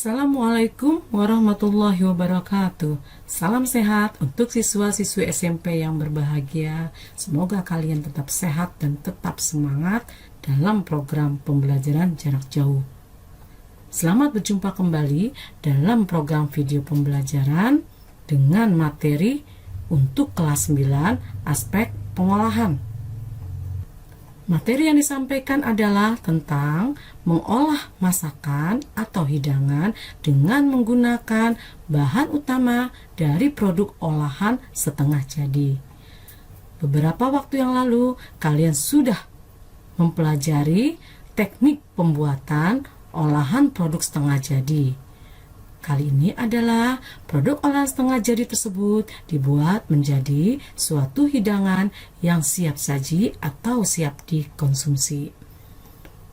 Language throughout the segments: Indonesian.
Assalamualaikum warahmatullahi wabarakatuh. Salam sehat untuk siswa-siswi SMP yang berbahagia. Semoga kalian tetap sehat dan tetap semangat dalam program pembelajaran jarak jauh. Selamat berjumpa kembali dalam program video pembelajaran dengan materi untuk kelas 9 aspek pengolahan. Materi yang disampaikan adalah tentang mengolah masakan atau hidangan dengan menggunakan bahan utama dari produk olahan setengah jadi. Beberapa waktu yang lalu, kalian sudah mempelajari teknik pembuatan olahan produk setengah jadi. Kali ini adalah produk olahan setengah jadi tersebut dibuat menjadi suatu hidangan yang siap saji atau siap dikonsumsi.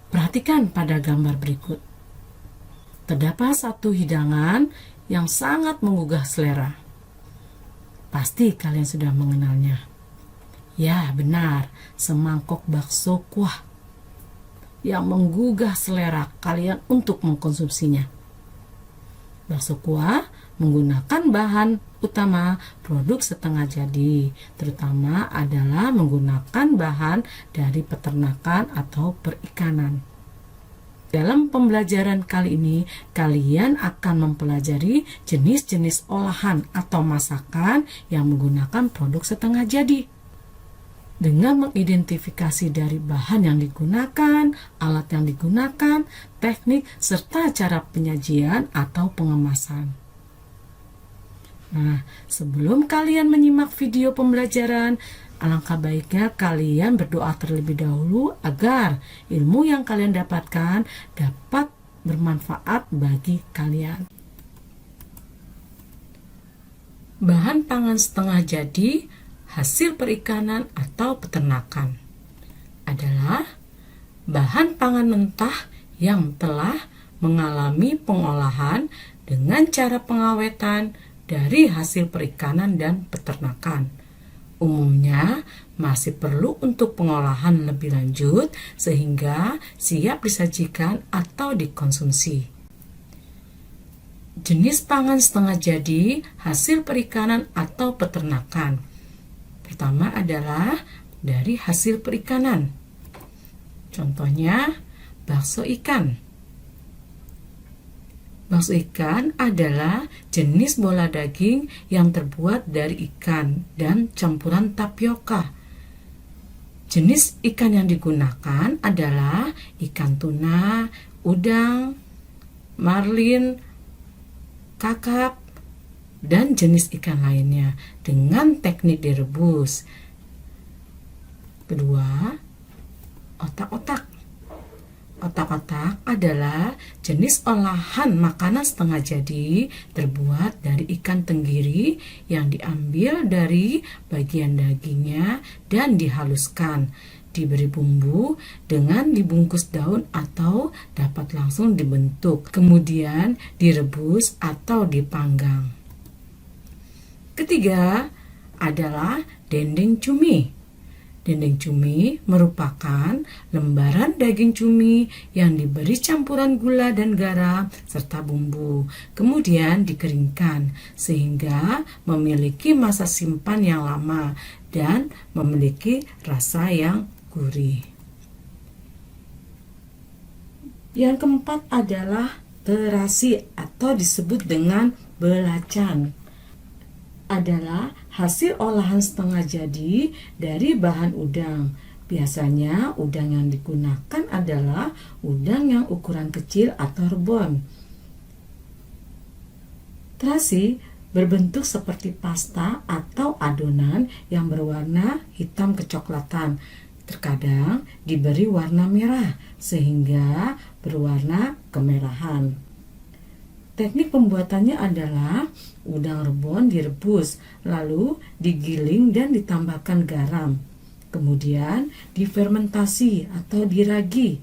Perhatikan pada gambar berikut. Terdapat satu hidangan yang sangat menggugah selera. Pasti kalian sudah mengenalnya. Ya, benar, semangkok bakso kuah yang menggugah selera kalian untuk mengkonsumsinya. Bakso kuah menggunakan bahan utama produk setengah jadi, terutama adalah menggunakan bahan dari peternakan atau perikanan. Dalam pembelajaran kali ini, kalian akan mempelajari jenis-jenis olahan atau masakan yang menggunakan produk setengah jadi. Dengan mengidentifikasi dari bahan yang digunakan, alat yang digunakan, teknik, serta cara penyajian atau pengemasan. Nah, sebelum kalian menyimak video pembelajaran, alangkah baiknya kalian berdoa terlebih dahulu agar ilmu yang kalian dapatkan dapat bermanfaat bagi kalian. Bahan pangan setengah jadi hasil perikanan atau peternakan adalah bahan pangan mentah yang telah mengalami pengolahan dengan cara pengawetan dari hasil perikanan dan peternakan. Umumnya masih perlu untuk pengolahan lebih lanjut sehingga siap disajikan atau dikonsumsi. Jenis pangan setengah jadi hasil perikanan atau peternakan. Pertama adalah dari hasil perikanan. Contohnya, bakso ikan. Bakso ikan adalah jenis bola daging yang terbuat dari ikan dan campuran tapioka. Jenis ikan yang digunakan adalah ikan tuna, udang, marlin, kakap, dan jenis ikan lainnya dengan teknik direbus. Kedua, otak-otak. Otak-otak adalah jenis olahan makanan setengah jadi terbuat dari ikan tenggiri yang diambil dari bagian dagingnya dan dihaluskan, diberi bumbu dengan dibungkus daun atau dapat langsung dibentuk, kemudian direbus atau dipanggang. Ketiga adalah dendeng cumi. Dendeng cumi merupakan lembaran daging cumi yang diberi campuran gula dan garam serta bumbu, kemudian dikeringkan sehingga memiliki masa simpan yang lama dan memiliki rasa yang gurih. Yang keempat adalah terasi atau disebut dengan belacan. Adalah hasil olahan setengah jadi dari bahan udang. Biasanya udang yang digunakan adalah udang yang ukuran kecil atau rebon. Terasi berbentuk seperti pasta atau adonan yang berwarna hitam kecoklatan. Terkadang diberi warna merah sehingga berwarna kemerahan. Teknik pembuatannya adalah udang rebon direbus, lalu digiling dan ditambahkan garam. Kemudian difermentasi atau diragi.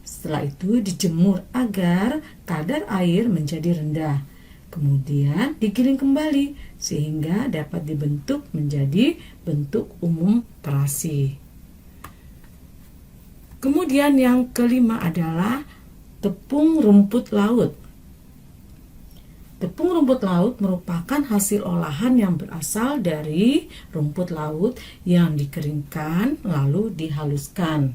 Setelah itu dijemur agar kadar air menjadi rendah. Kemudian digiling kembali sehingga dapat dibentuk menjadi bentuk umum terasi. Kemudian yang kelima adalah tepung rumput laut. Tepung rumput laut merupakan hasil olahan yang berasal dari rumput laut yang dikeringkan lalu dihaluskan.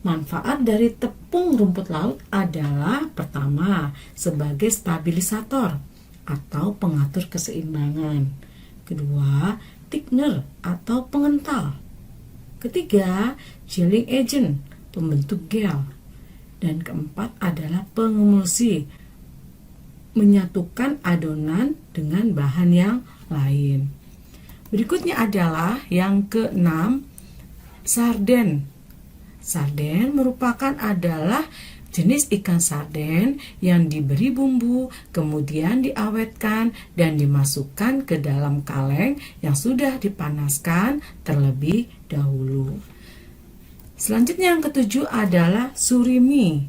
Manfaat dari tepung rumput laut adalah pertama, sebagai stabilisator atau pengatur keseimbangan. Kedua, thickener atau pengental. Ketiga, gelling agent, pembentuk gel. Dan keempat adalah pengemulsi, menyatukan adonan dengan bahan yang lain. Berikutnya adalah yang keenam, sarden. Sarden merupakan adalah jenis ikan sarden yang diberi bumbu, kemudian diawetkan dan dimasukkan ke dalam kaleng yang sudah dipanaskan terlebih dahulu. Selanjutnya yang ketujuh adalah surimi.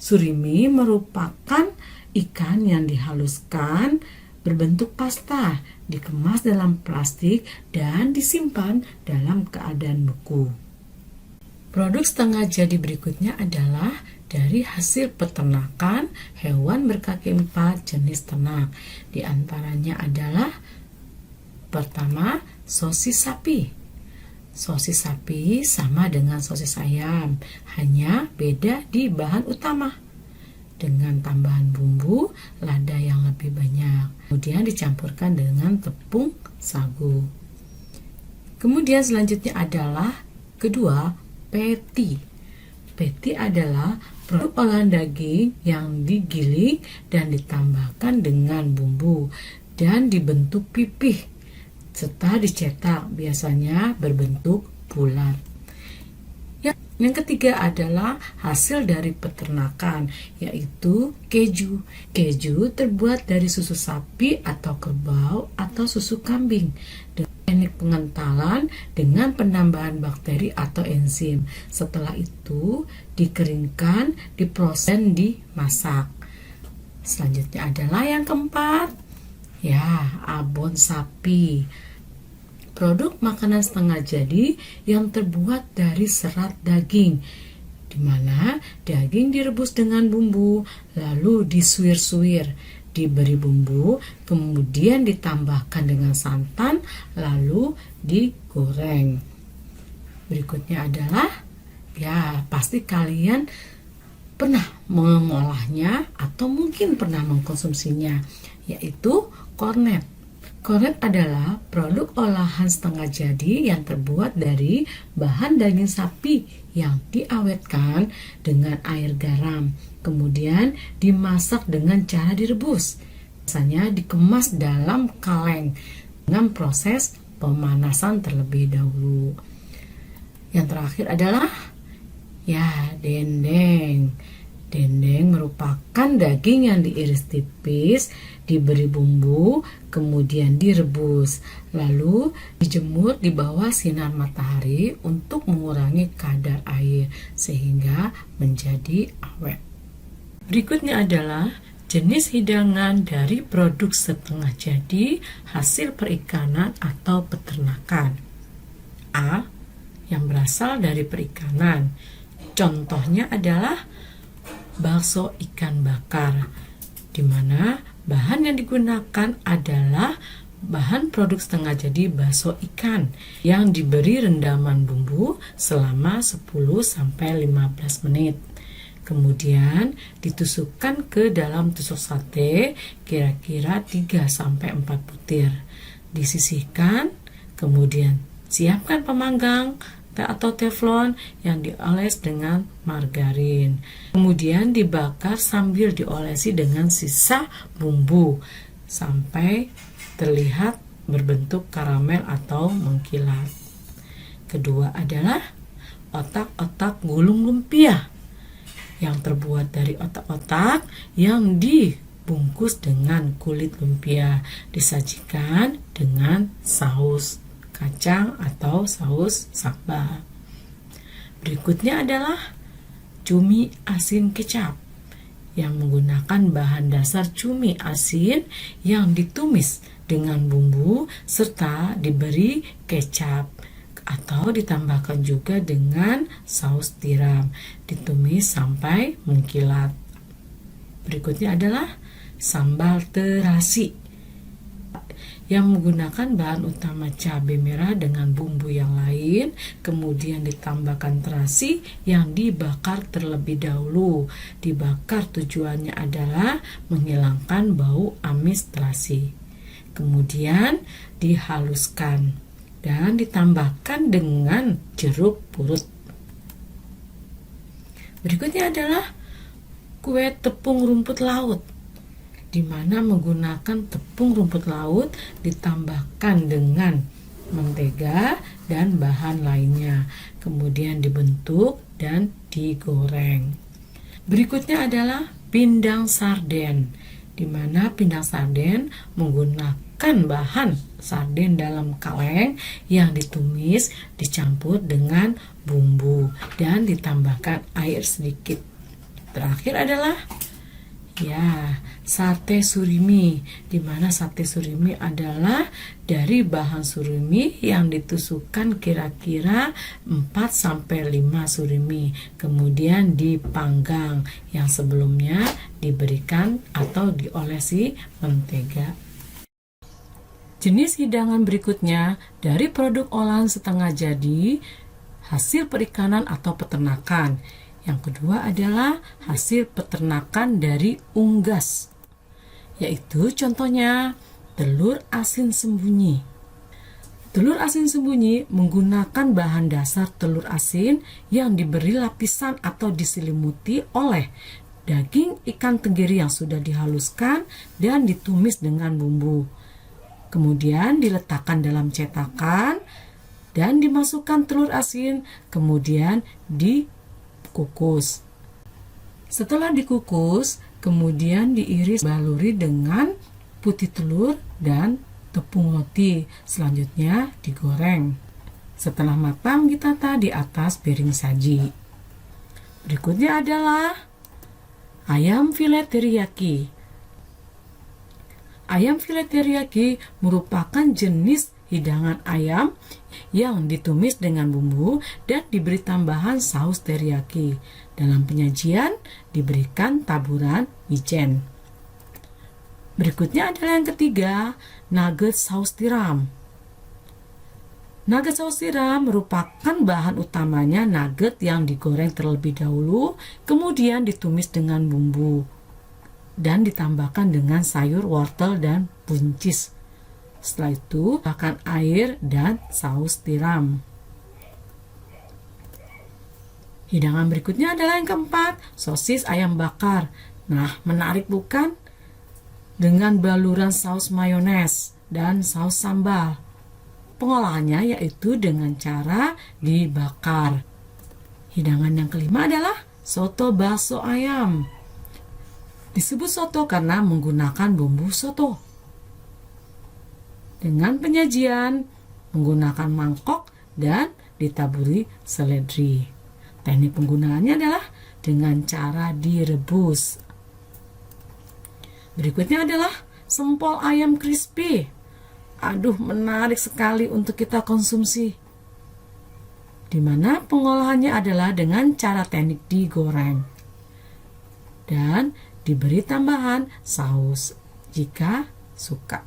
Surimi merupakan ikan yang dihaluskan berbentuk pasta, dikemas dalam plastik dan disimpan dalam keadaan beku. Produk setengah jadi berikutnya adalah dari hasil peternakan hewan berkaki 4 jenis ternak. Di antaranya adalah pertama, sosis sapi. Sosis sapi sama dengan sosis ayam, hanya beda di bahan utama. Dengan tambahan bumbu lada yang lebih banyak. Kemudian dicampurkan dengan tepung sagu. Kemudian selanjutnya adalah kedua, patty. Patty adalah produk olahan daging yang digiling dan ditambahkan dengan bumbu dan dibentuk pipih serta dicetak, biasanya berbentuk bulat. Yang ketiga adalah hasil dari peternakan, yaitu keju. Keju terbuat dari susu sapi atau kerbau atau susu kambing. Dengan teknik pengentalan dengan penambahan bakteri atau enzim. Setelah itu dikeringkan, diproses, dan dimasak. Selanjutnya adalah yang keempat, abon sapi. Produk makanan setengah jadi yang terbuat dari serat daging, di mana daging direbus dengan bumbu, lalu disuir-suir, diberi bumbu, kemudian ditambahkan dengan santan, lalu digoreng. Berikutnya adalah, pasti kalian pernah mengolahnya atau mungkin pernah mengkonsumsinya, yaitu kornet. Kornet adalah produk olahan setengah jadi yang terbuat dari bahan daging sapi yang diawetkan dengan air garam, kemudian dimasak dengan cara direbus. Biasanya dikemas dalam kaleng dengan proses pemanasan terlebih dahulu. Yang terakhir adalah dendeng. Dendeng merupakan daging yang diiris tipis, diberi bumbu, kemudian direbus, lalu dijemur di bawah sinar matahari untuk mengurangi kadar air sehingga menjadi awet. Berikutnya adalah jenis hidangan dari produk setengah jadi hasil perikanan atau peternakan. A. Yang berasal dari perikanan. Contohnya adalah bakso ikan bakar, di mana bahan yang digunakan adalah bahan produk setengah jadi bakso ikan yang diberi rendaman bumbu selama 10-15 menit. Kemudian ditusukkan ke dalam tusuk sate kira-kira 3-4 butir. Disisihkan, kemudian siapkan pemanggang atau teflon yang dioles dengan margarin. Kemudian dibakar sambil diolesi dengan sisa bumbu sampai terlihat berbentuk karamel atau mengkilat. Kedua adalah otak-otak gulung lumpia yang terbuat dari otak-otak yang dibungkus dengan kulit lumpia, disajikan dengan saus kacang atau saus sambal. Berikutnya adalah cumi asin kecap yang menggunakan bahan dasar cumi asin yang ditumis dengan bumbu serta diberi kecap atau ditambahkan juga dengan saus tiram, ditumis sampai mengkilat. Berikutnya adalah sambal terasi yang menggunakan bahan utama cabai merah dengan bumbu yang lain, kemudian ditambahkan terasi yang dibakar terlebih dahulu. Dibakar tujuannya adalah menghilangkan bau amis terasi. Kemudian dihaluskan dan ditambahkan dengan jeruk purut. Berikutnya adalah kue tepung rumput laut, di mana menggunakan tepung rumput laut ditambahkan dengan mentega dan bahan lainnya, kemudian dibentuk dan digoreng. Berikutnya adalah pindang sarden, di mana pindang sarden menggunakan bahan sarden dalam kaleng yang ditumis, dicampur dengan bumbu dan ditambahkan air sedikit. Terakhir adalah sate surimi, di mana sate surimi adalah dari bahan surimi yang ditusukkan kira-kira 4-5 surimi, kemudian dipanggang yang sebelumnya diberikan atau diolesi mentega. Jenis hidangan berikutnya dari produk olahan setengah jadi hasil perikanan atau peternakan. Yang kedua adalah hasil peternakan dari unggas, yaitu contohnya telur asin sembunyi. Telur asin sembunyi menggunakan bahan dasar telur asin yang diberi lapisan atau diselimuti oleh daging ikan tenggiri yang sudah dihaluskan dan ditumis dengan bumbu. Kemudian diletakkan dalam cetakan dan dimasukkan telur asin, kemudian dikukus. Setelah dikukus, kemudian diiris baluri dengan putih telur dan tepung roti. Selanjutnya digoreng. Setelah matang ditata di atas piring saji. Berikutnya adalah ayam filet teriyaki. Ayam filet teriyaki merupakan jenis hidangan ayam yang ditumis dengan bumbu dan diberi tambahan saus teriyaki. Dalam penyajian diberikan taburan wijen. Berikutnya adalah yang ketiga, nugget saus tiram. Nugget saus tiram merupakan bahan utamanya nugget yang digoreng terlebih dahulu, kemudian ditumis dengan bumbu dan ditambahkan dengan sayur wortel dan buncis. Setelah itu, tambahkan air dan saus tiram. Hidangan berikutnya adalah yang keempat, sosis ayam bakar. Nah, menarik bukan? Dengan baluran saus mayones dan saus sambal. Pengolahannya yaitu dengan cara dibakar. Hidangan yang kelima adalah soto bakso ayam. Disebut soto karena menggunakan bumbu soto. Dengan penyajian menggunakan mangkok dan ditaburi seledri. Teknik penggunaannya adalah dengan cara direbus. Berikutnya adalah sempol ayam crispy. Aduh, menarik sekali untuk kita konsumsi. Di mana pengolahannya adalah dengan cara teknik digoreng. Dan diberi tambahan saus jika suka.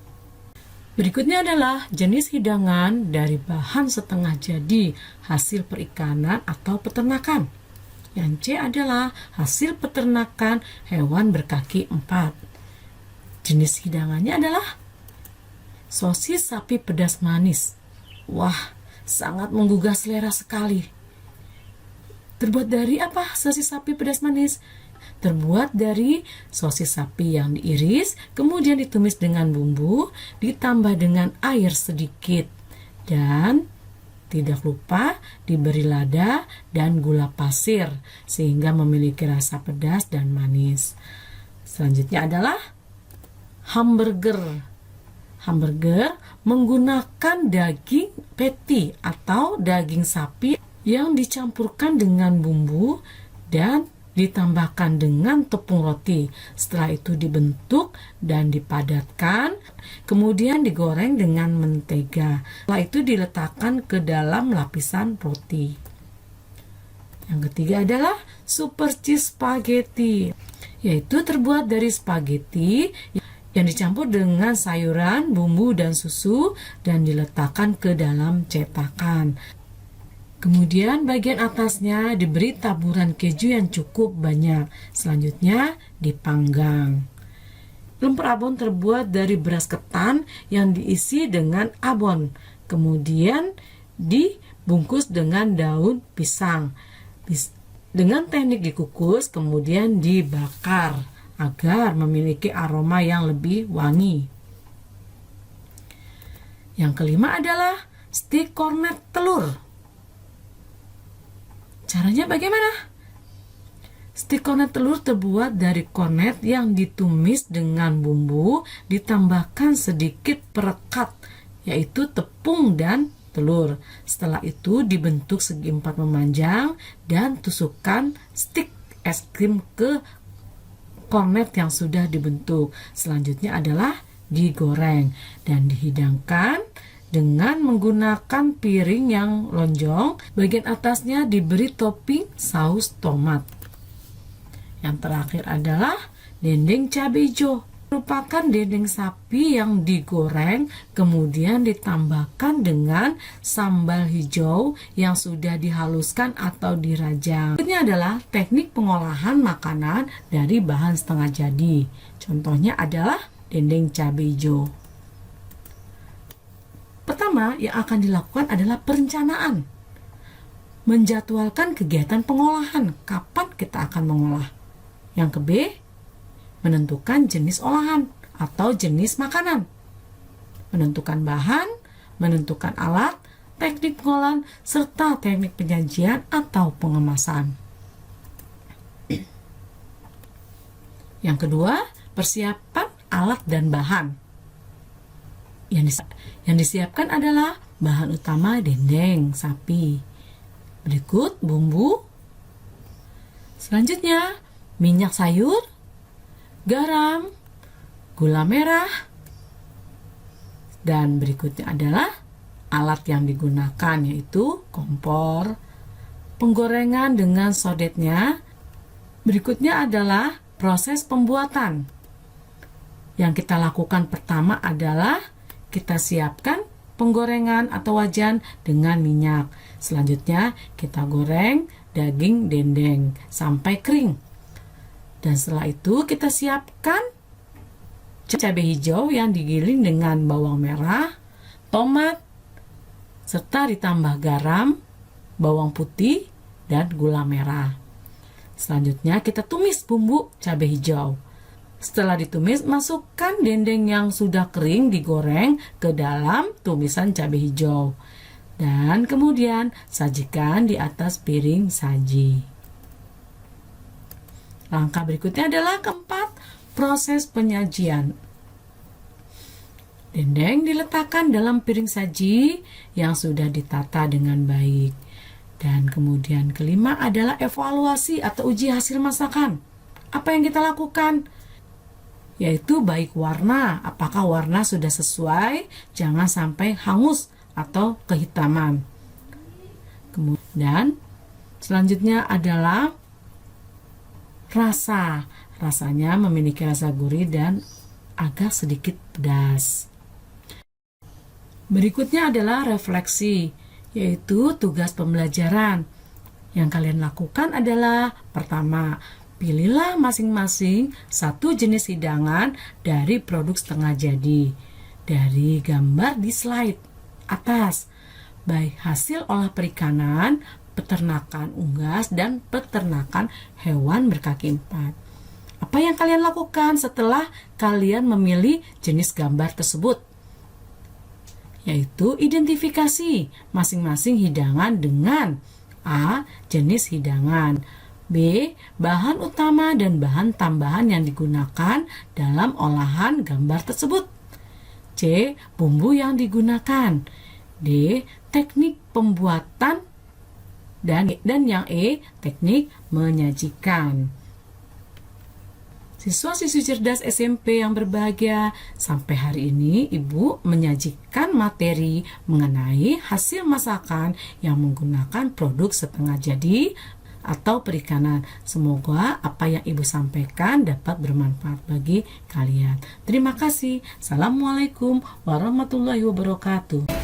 Berikutnya adalah jenis hidangan dari bahan setengah jadi hasil perikanan atau peternakan, Yang C adalah hasil peternakan hewan berkaki 4. Jenis hidangannya adalah sosis sapi pedas manis. Wah, sangat menggugah selera sekali. Terbuat dari apa sosis sapi pedas manis? Terbuat dari sosis sapi yang diiris, kemudian ditumis dengan bumbu, ditambah dengan air sedikit. Dan tidak lupa diberi lada dan gula pasir, sehingga memiliki rasa pedas dan manis. Selanjutnya adalah hamburger. Hamburger menggunakan daging patty atau daging sapi yang dicampurkan dengan bumbu dan ditambahkan dengan tepung roti. Setelah itu dibentuk dan dipadatkan, kemudian digoreng dengan mentega. Setelah itu diletakkan ke dalam lapisan roti. Yang ketiga adalah super cheese spaghetti, yaitu terbuat dari spaghetti yang dicampur dengan sayuran, bumbu, dan susu dan diletakkan ke dalam cetakan. Kemudian bagian atasnya diberi taburan keju yang cukup banyak. Selanjutnya dipanggang. Lemper abon terbuat dari beras ketan yang diisi dengan abon. Kemudian dibungkus dengan daun pisang. Dengan teknik dikukus, kemudian dibakar agar memiliki aroma yang lebih wangi. Yang kelima adalah stik kornet telur. Caranya bagaimana? Stik kornet telur terbuat dari kornet yang ditumis dengan bumbu, ditambahkan sedikit perekat, yaitu tepung dan telur. Setelah itu dibentuk segi 4 memanjang dan tusukkan stik es krim ke kornet yang sudah dibentuk. Selanjutnya adalah digoreng dan dihidangkan dengan menggunakan piring yang lonjong. Bagian atasnya diberi topping saus tomat. Yang terakhir adalah dendeng cabai hijau. Merupakan dendeng sapi yang digoreng kemudian ditambahkan dengan sambal hijau yang sudah dihaluskan atau dirajang. Ini adalah teknik pengolahan makanan dari bahan setengah jadi. Contohnya adalah dendeng cabai hijau. Pertama yang akan dilakukan adalah perencanaan. Menjadwalkan kegiatan pengolahan, kapan kita akan mengolah. Yang ke B, menentukan jenis olahan atau jenis makanan. Menentukan bahan, menentukan alat, teknik pengolahan, serta teknik penyajian atau pengemasan. Yang kedua, persiapan alat dan bahan. Yang disiapkan adalah bahan utama dendeng sapi. Berikut bumbu. Selanjutnya minyak sayur, garam, gula merah, dan berikutnya adalah alat yang digunakan yaitu kompor, penggorengan dengan sodetnya. Berikutnya adalah proses pembuatan. Yang kita lakukan pertama adalah kita siapkan penggorengan atau wajan dengan minyak. Selanjutnya kita goreng daging dendeng sampai kering. Dan setelah itu kita siapkan cabai hijau yang digiling dengan bawang merah, tomat, serta ditambah garam, bawang putih, dan gula merah. Selanjutnya kita tumis bumbu cabai hijau. Setelah ditumis, masukkan dendeng yang sudah kering digoreng ke dalam tumisan cabai hijau. Dan kemudian sajikan di atas piring saji. Langkah berikutnya adalah keempat, proses penyajian. Dendeng diletakkan dalam piring saji yang sudah ditata dengan baik. Dan kemudian kelima adalah evaluasi atau uji hasil masakan. Apa yang kita lakukan? Yaitu baik warna, apakah warna sudah sesuai, jangan sampai hangus atau kehitaman. Kemudian selanjutnya adalah rasa. Rasanya memiliki rasa gurih dan agak sedikit pedas. Berikutnya adalah refleksi, yaitu tugas pembelajaran. Yang kalian lakukan adalah pertama, pilihlah masing-masing satu jenis hidangan dari produk setengah jadi dari gambar di slide atas, baik hasil olah perikanan, peternakan unggas, dan peternakan hewan berkaki empat. Apa yang kalian lakukan setelah kalian memilih jenis gambar tersebut? Yaitu identifikasi masing-masing hidangan dengan A. Jenis hidangan, B. Bahan utama dan bahan tambahan yang digunakan dalam olahan gambar tersebut, C. Bumbu yang digunakan, D. Teknik pembuatan, dan yang E. Teknik menyajikan. Siswa-siswi cerdas SMP yang berbahagia, sampai hari ini Ibu menyajikan materi mengenai hasil masakan yang menggunakan produk setengah jadi atau perikanan. Semoga apa yang Ibu sampaikan dapat bermanfaat bagi kalian. Terima kasih. Assalamualaikum warahmatullahi wabarakatuh.